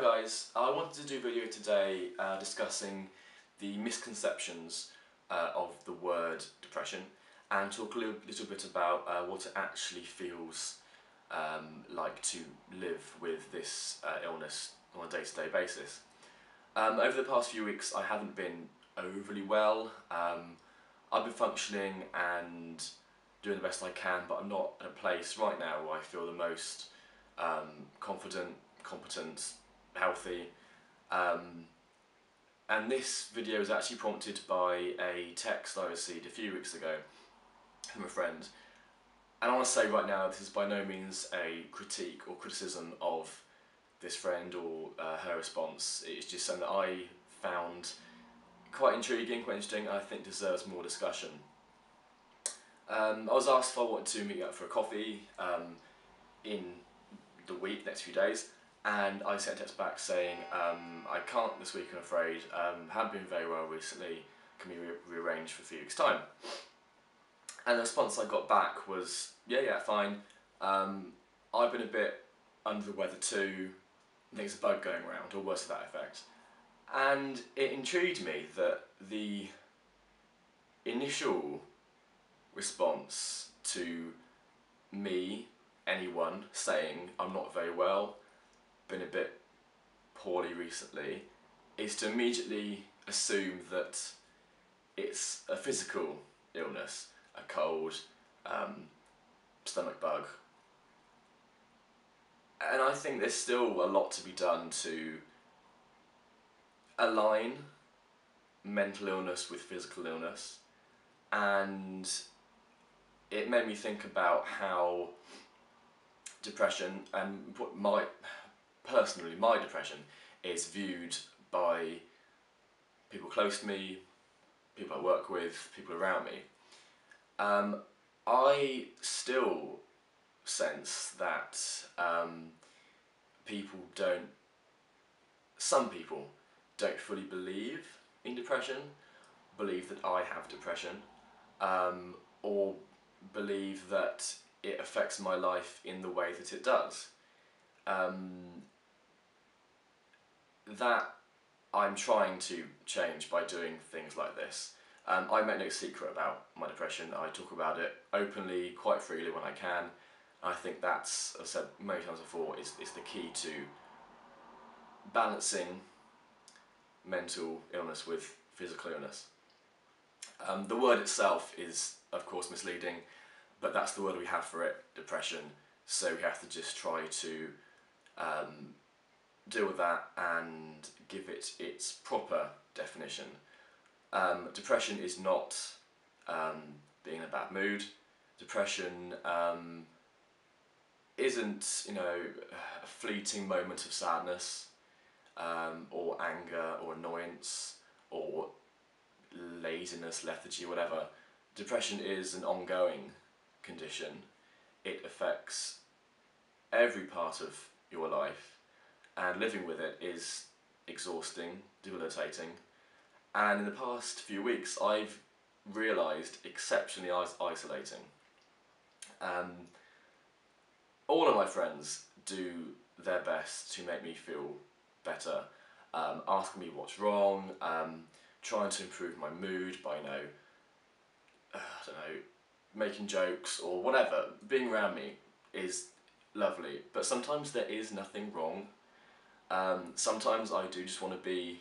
guys, I wanted to do a video today discussing the misconceptions of the word depression and talk a little bit about what it actually feels like to live with this illness on a day-to-day basis. Over the past few weeks I haven't been overly well. I've been functioning and doing the best I can, but I'm not in a place right now where I feel the most confident, competent, healthy, and this video is actually prompted by a text I received a few weeks ago from a friend. And I want to say right now, this is by no means a critique or criticism of this friend or her response. It's just something that I found quite intriguing, quite interesting, and I think deserves more discussion. I was asked if I wanted to meet up for a coffee in the next few days, and I sent a text back saying I can't this week, I'm afraid. Haven't been very well recently. Can we rearrange for a few weeks' time? And the response I got back was, yeah, fine. I've been a bit under the weather too. I think it's a bug going around, or worse to that effect. And it intrigued me that the initial response to me, anyone, saying I'm not very well, been a bit poorly recently, is to immediately assume that it's a physical illness, a cold, stomach bug. And I think there's still a lot to be done to align mental illness with physical illness, and it made me think about how depression, and my depression, is viewed by people close to me, people I work with, people around me. I still sense that some people don't fully believe in depression, believe that I have depression, or believe that it affects my life in the way that it does. That I'm trying to change by doing things like this. I make no secret about my depression. I talk about it openly, quite freely when I can. I think that's, as I said many times before, is the key to balancing mental illness with physical illness. The word itself is, of course, misleading, but that's the word we have for it, depression, so we have to just try to deal with that and give it its proper definition. Depression is not being in a bad mood. Depression isn't, a fleeting moment of sadness, or anger, or annoyance, or laziness, lethargy, whatever. Depression is an ongoing condition. It affects every part of your life, and living with it is exhausting, debilitating, and in the past few weeks I've realised exceptionally isolating. All of my friends do their best to make me feel better, asking me what's wrong, trying to improve my mood by, making jokes or whatever. Being around me is lovely, but sometimes there is nothing wrong. Sometimes I do just want to be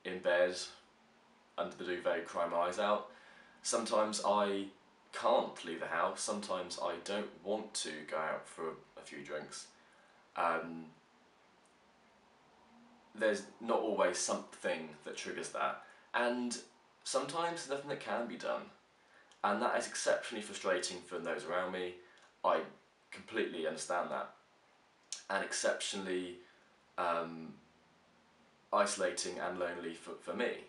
in bed under the duvet crying my eyes out. Sometimes I can't leave the house. Sometimes I don't want to go out for a few drinks. There's not always something that triggers that, and sometimes there's nothing that can be done, and that is exceptionally frustrating for those around me. I completely understand that, and exceptionally isolating and lonely for me.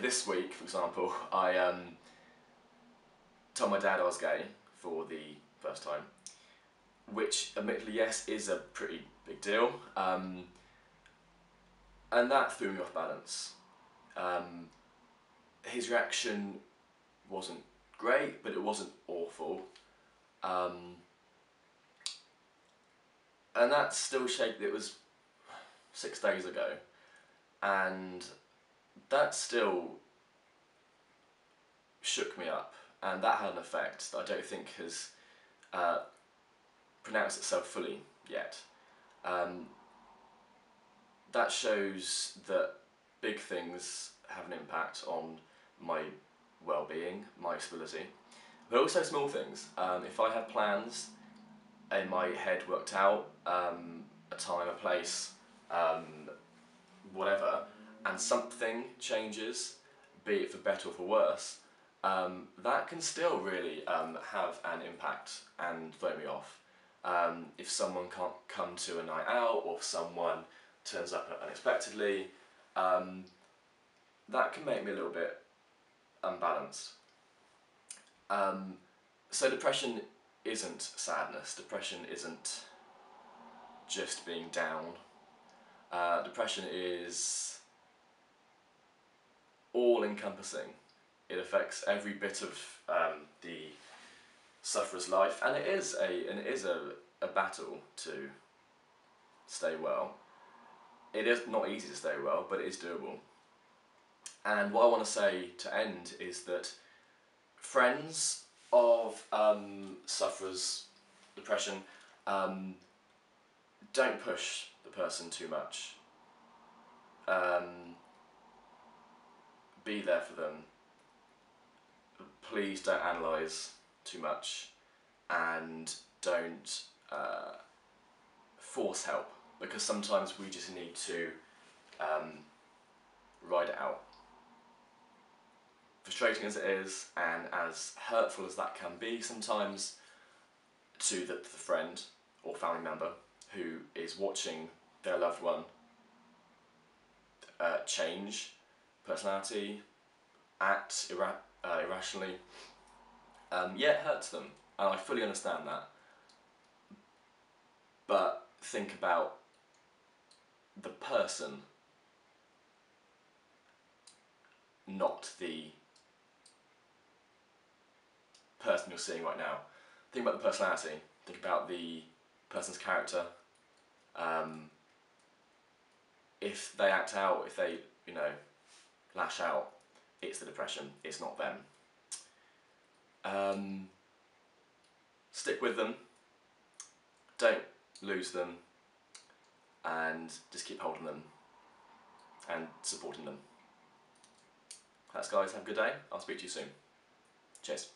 This week, for example, I told my dad I was gay for the first time, which admittedly, yes, is a pretty big deal, and that threw me off balance. His reaction wasn't great, but it wasn't awful. And that still shaped, it was 6 days ago, and that still shook me up, and that had an effect that I don't think has pronounced itself fully yet. That shows that big things have an impact on my well-being, my stability, but also small things. If I have plans in my head worked out, a time, a place, whatever, and something changes, be it for better or for worse, that can still really have an impact and throw me off. If someone can't come to a night out, or if someone turns up unexpectedly, that can make me a little bit unbalanced. So depression isn't sadness, depression isn't just being down. Depression is all-encompassing. It affects every bit of the sufferer's life, and it is a battle to stay well. It is not easy to stay well, but it is doable. And what I want to say to end is that friends of sufferers' depression, don't push the person too much. Be there for them. Please don't analyse too much, and don't force help, because sometimes we just need to ride it out. Frustrating as it is, and as hurtful as that can be sometimes to the friend or family member who is watching their loved one change personality, act irrationally, yeah, it hurts them, and I fully understand that. But think about the person, not the person you're seeing right now. Think about the personality, think about the person's character. If they act out, if they, lash out, it's the depression, it's not them. Stick with them, don't lose them, and just keep holding them and supporting them. Thanks guys, have a good day, I'll speak to you soon. Cheers.